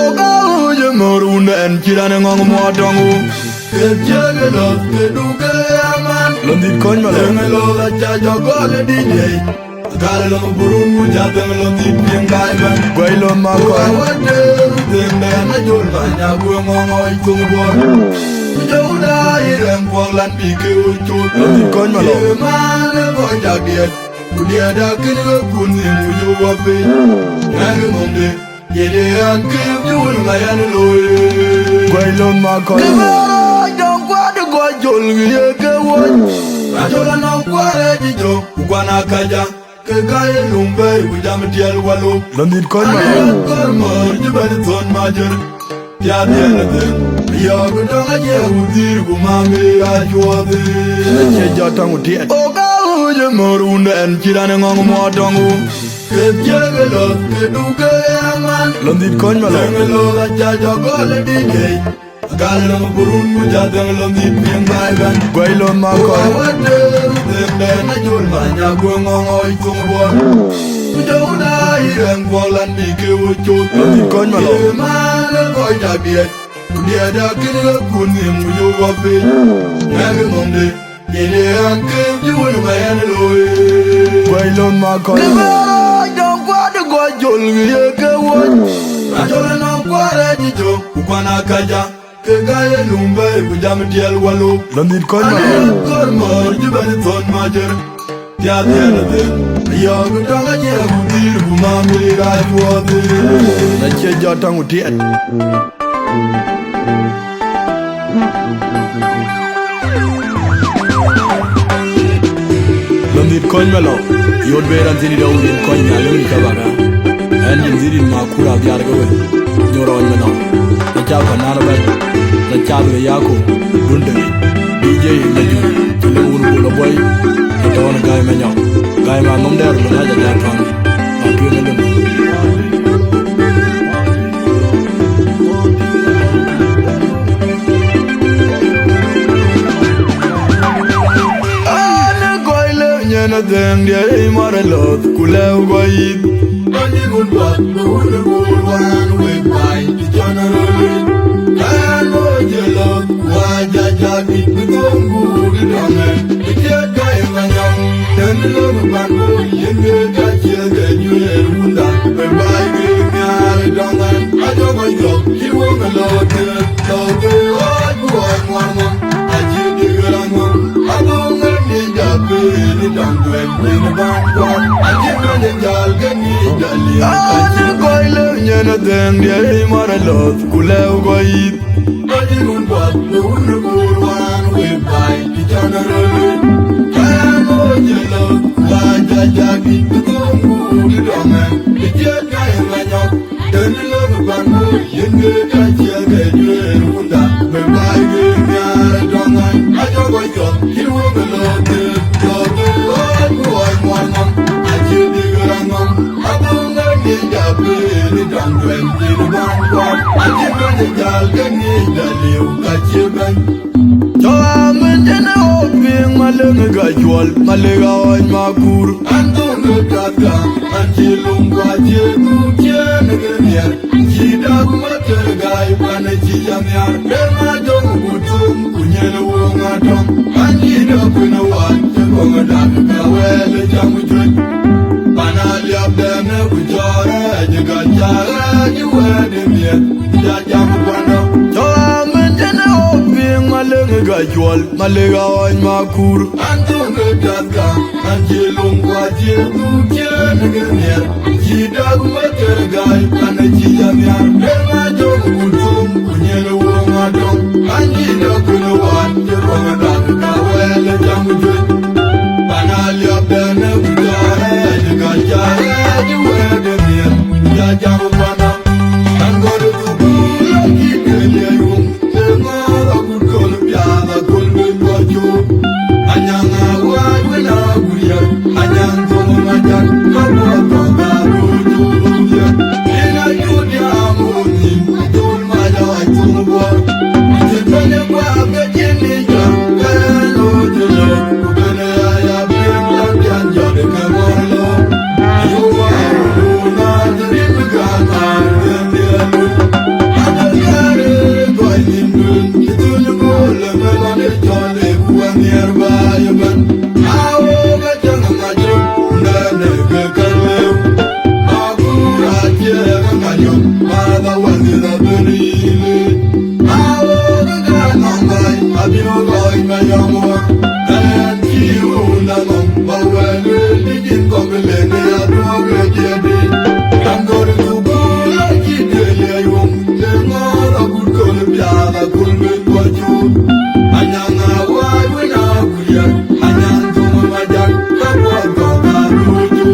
Oga uje moruna en chirane ngong mo tongu. Kejagelo keduke aman. Londit kon malo. Ngelo la chajo gole DJ. Galo burun mujate londit piengaiban. Guailo mako. Wade dembe na jolba nya buongo ikungo. Jauda irem poglan pike uchu. Londit kon malo. Mane bojagiet. Kudia da kini kuni muju wape. Nagi ngombe. Yede ankim jul mayan loye. Guailo mako. Don't go to go jol yeke won. Ajola na kware jijo kwana kaja. Kegay lumbe ujam tiel walu. Londit kon ma. Kormo jibal ton majer. Ya dielde. Yo gudonga je udir gumami ajwade. Che jotang utiet. Oga uje morunda en chirane ngong mo tongu. Kejagelo keduke aman. Londit kon ma. Ngelo la jajo gole DJ. Galo burun mujate londit piengaiban. Guailo mako. Wade dembe na jolba nya buongo ikungo. Jauda irem poglan pike uchu. Londit kon malo. Mane bojagiet. Kudia da kini kuni muju wape. Nagi ngombe. Yede ankim jul mayan loye. Guailo mako. Don't go to go jol yeke won. Ajola na kware jijo kwana kaja. Kegay lumbe ujam tiel walu. Londit kon ma. Kormo jibal ton majer. Ya dielde. Yo gudonga je udir gumami ajwade. Na che jotang utiet. Londit kon malo. Yod beran tini da udin kon nyalun kabaga. En jinzirin makura biar gawe. Nyoron meno. Na chao kanara bay. Na chao yako. Dunde. DJ Naju. Chile unu bula boy. Na tawana gaya menyo. Gaya ma ngomder luna jajan fang. Matu na luna. Nyana deng dia imara lot kulau goit. Bani gulbat nuhur gulwan wepai di janaroli. Kano jelot wajajagi betunggu di dongen. Ikat gaya manyam dan lomban yenge kacil genyuler bunda. Wepai genyar dongen ajo goyok jiwa melot loge oj buat muamam aji di gerangam abang ngerti jabe. Ane koile nyana deng dia imara lot kulau goit. Bani gulbat nuhur gulwan wepai di janaroli. Kano jelot wajajagi betunggu di dongen. Ikat gaya manyok dan lomban yenge kacil genyuler bunda. Wepai genyar dongen ajo goyok jiwa melot loge oj buat muamam aji di gerangam abang ngerti jabe di dangduen di bangkok aji menjal geni daliu kacil ben. Jawa menjana oping maleng gajual malega oj makur. Antung ngegata aji lungwa jeku jen negerier. Jidak mater gai pane jiyamiar. Dema jong butung kunyen wong adong. Anji dapuna wan jebong adak kawele jamu juj. Panali abdene bujore jegal jara jiwede miet. Jajamu pano. Jawa menjana oping maleng gajual malega oj makur. Antung ngegata aji lungwa jeku jen negerier. Jidak mater gai pane jiyamiar. Dema jong butung kunyen wong adong. Anji dapuna wan jebong adak kawele jamu juj. Panali abdene bujore jegal jara jiwede miet. Jajamu pano. Anggodo tubu lagi keleyung. Dengar aku kol biada kol benwaju. Anyang awal wena guyar. Anyang tongo majan. Kamu baru juruyan. Ina Ayom, Mother was in a very I was a guy, I've been going my young one. And you, Namam, but when you begin complaining, I don't regret it. I'm going to go like it, I won't. There's not a good Columbia, I couldn't watch you. I know why when I'm here. I know to my dad, I want to go to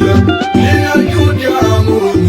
you. In a good young woman.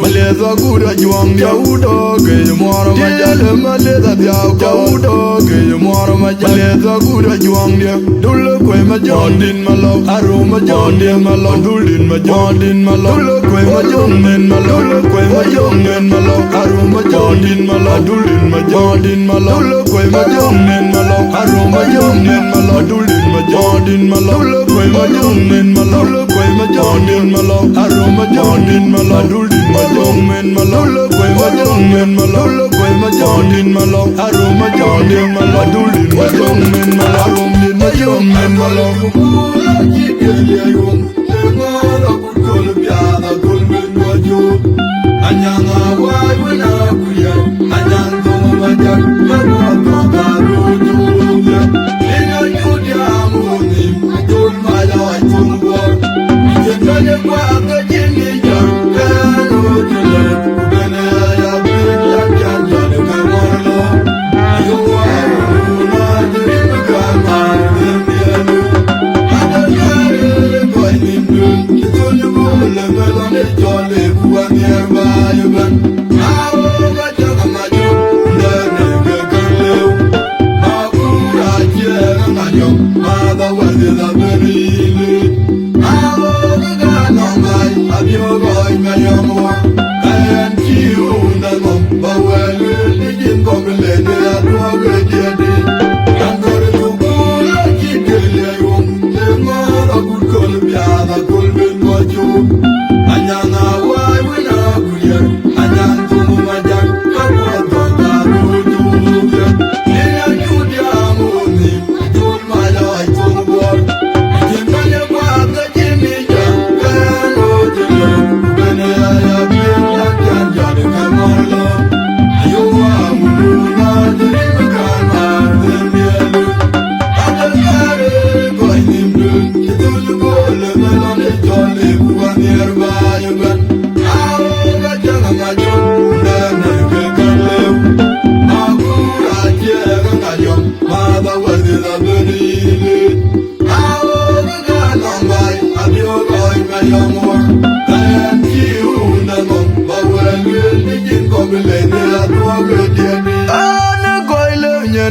Maleza gura juang dia udo ke moro majale maleza dia udo ke moro maleza gura juang dia dul ko ma jondin malo aroma jondin malo dulin ma jondin malo dul ko ma jondin malo dul ko ma jondin malo aroma jondin malo dulin ma jondin malo dul ko ma jondin malo aroma jondin malo dulin ma jondin malo dul ko ma jondin malo dul ko ma jondin malo aroma jondin malo dulin ma jondin malo dul ko ma jondin malo dul ko ma jondin malo aroma jondin malo dulin ma jondin malo aroma ma jondin malo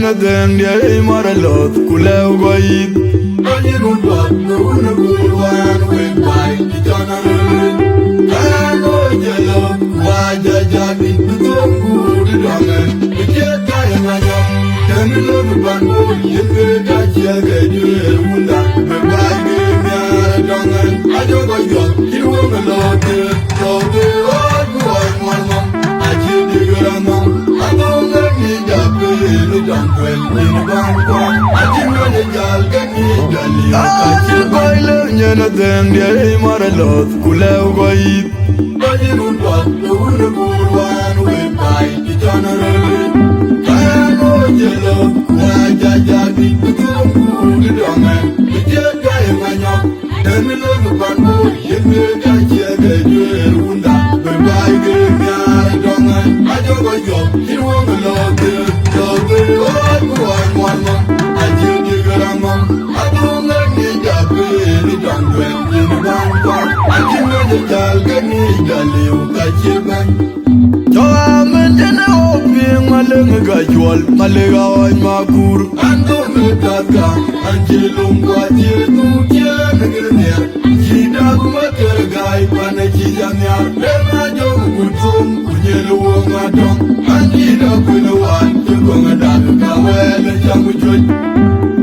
na deng dia mara lot kulau goit. Bagi rumpat, no na gulwan, wait by lote oi buai mama aji digerano abonga ni jabe ni dangwel ni bangwa aji mane jal gani gali aji baile nyana deng dia mara lot kulew goit aji rumba uru burwan we pai di janare kano jelo wa jajagi tuku di dongan di jai manyo demi lo bango yeme gaji gaji runda we pai ge nya dongan ajo goyo kirwo lote oi buai mama aji digerano abonga ni jabe ni dangwel ni bangwa aji mane jal gani gali ukachiban Joamen oping maleng gajwal malega oi makur ando metaka anjelung wajie tukia negerinya jida kumater gai pane jidanya lema jom kutum kunyelu ngadong anjida kulewan tukonga dalu kawele jamu joy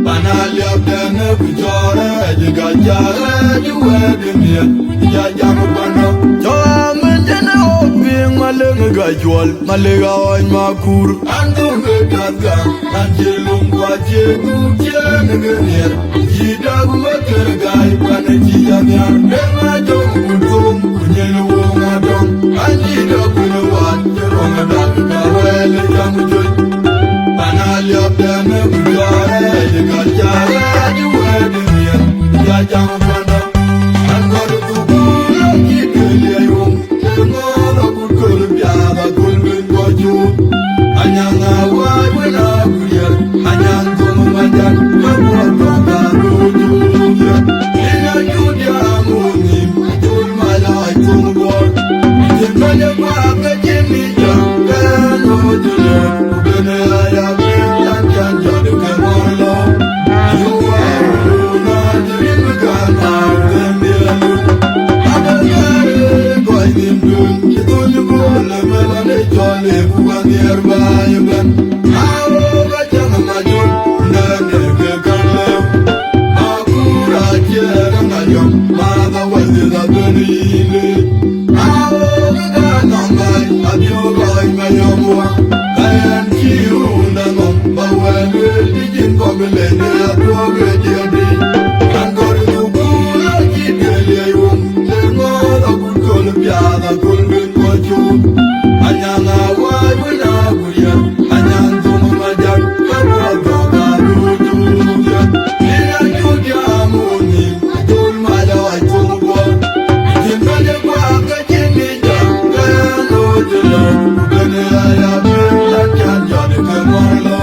panaliap dana kujora jiga jara juwe dunia jajamu pano Joamen oping maleng gajwal malega oi makur ando metaka anjelung wajie tukia negerinya jida kumater gai pane jidanya lema jom kutum kunyelu ngadong anjida kulewan tukonga dalu kawele jamu joy panaliap dana kujora jiga jara juwe dunia jajamu pano angkoru tubuh kikeli ayung ngoro kukul biada kulbin koju anyang awai wena kuya anyang tumu manjan kabuat toka rujuya ina judia munim jul malai tumu bor jemanya waka jemija kano jule ubene ayam janjan jadi kemolo yuwa una jirin megana tembialu abangare koi nimdun itulu bole melane jole bukan yerbaye ben awo kacang majun nane kekalem akura jere ngayom mada wazida benile awo kekanambai abyo koi mayomwa kayan kiunda nom bawele dijin kobelene atwoge diadi angkor tubula kikeli ayum lengora kukul biada kulbin koju anyang awai wena kuya anyang tumu majak kabuat toka rujuya ina judia muni jul malawai tumu bor jimbaje waka jemija kano jelo ubene ayabe lakyan jadi kemolo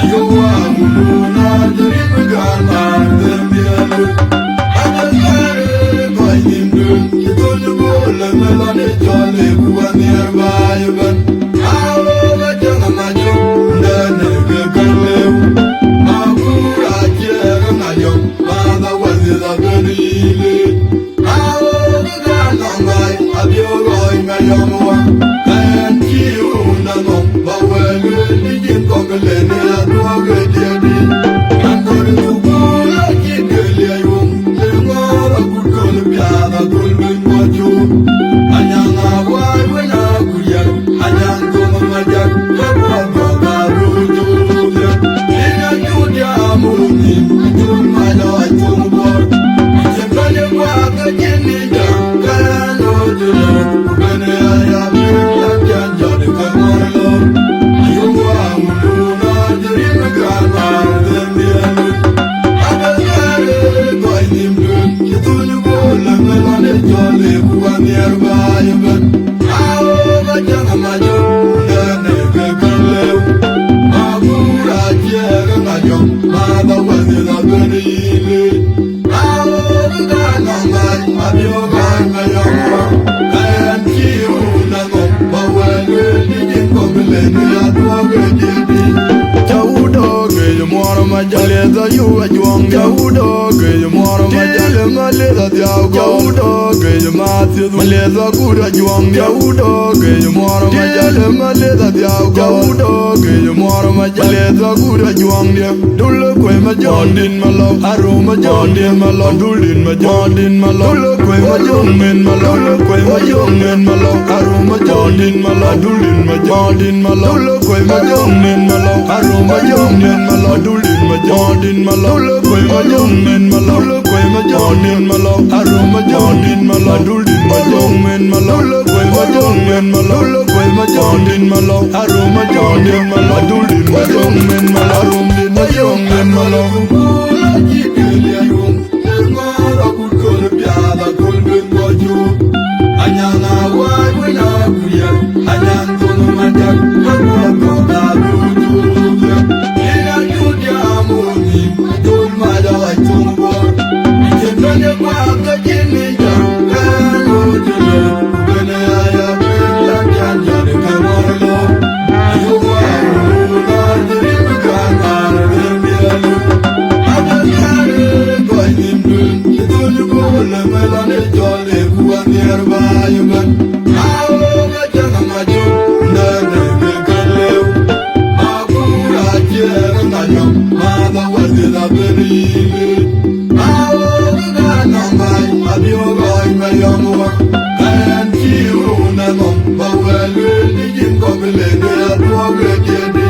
ayuwa muluna jiri megana tembialu abangare koi nimdun itulu bole melane jole bukan yerbaye ben awo kacang majun nane kekalem akura jere ngayom mada wazida benile awo kekanambai abyo koi mayomwa kayan kiunda nom bawele dijin kokelene atwoge diadi angkor tubula kikeli ayum lengora kukul biada kulbin koju anyang awai wena kuya anyang tumu majak kabuat toka rujuya ina judia munim jul malawai tumu bor jembaje waka jemija kano jelo ubene ayabe lakyan jadi kemolo ayuwa muluna jiri megana tembialu abangare koi nimdun itulu bole melane jole bukan yerbaye ben awo kacang majun nane kekalem akura jere ngayom mada wazida benile awo kekanambai abyo koi mayomwa kayan kiunda nom bawele dijin kokelene atwoge diadi Jaudoge yumwara majaleza yuwa juang Jaudoge yumwara majaleza maleza tiao Jaudo ke mati maleza kura juang Jaudo ke moro majale maleza tiao Jaudo ke moro maleza kura juang dia Dulu kwe majondin malo Aroma jondin malo Dulin majondin malo Dulu kwe majongin malo Dulu kwe majongin malo Aroma jondin malo Dulin majondin malo Dulu kwe majongin malo Aroma jondin malo Dulin majondin malo Dulu kwe majongin malo Dulu kwe majondin malo Aroma jondin malo Dulin majongin malo Dulu kwe majongin malo Dulu kwe majondin malo Aroma jondin malo Dulin majongin malo Aroma majongin malo Kula jikili ayung Nengara kukul biada kulbin wajur Anyana wajwina kuya Anyang tunu manjak Kakwa koda lujuja Ina juja amuni Tun majawa tungwa Ikendanya kwa kajini jang Kano jule Kene aya bila janjani kamarlo Ayuwa ula dirimu kangar Demialu Abakare kwa nimdun Kitulu kule melane jole Kuwa nierba yugan Awo gajana maju Nene kekaleu Makura jere nganyom Mada wadila berili Awo gana mai Abiogai mayamuwa Kayan kiu nanom Bawelu nijim kobile Dea duwa jedi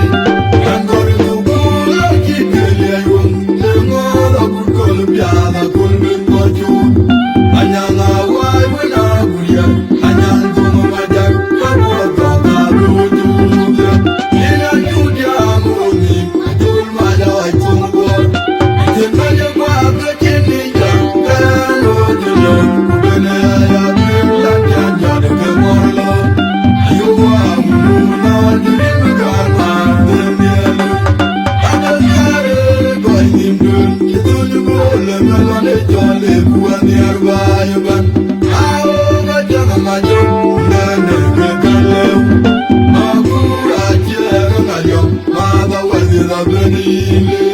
Kankori kukula kikili ayun Nengoda kukul biada kulbin wajud Anyanga wai wina kuya Anyang tunu majak Kakwa toka lujuja Ina juja amuni Jul majawai tungwa Ikendanya kwa kajini jang Kano jule Kene aya bila janjani kemorlo Ayuwa muna dirimu karma Demialu Abakare kwa nimdun Kitulu kule melane jole Kuwa nierba yugan Awo gajana maju Nene kekaleu Makura jere nganyom Mada wadila benili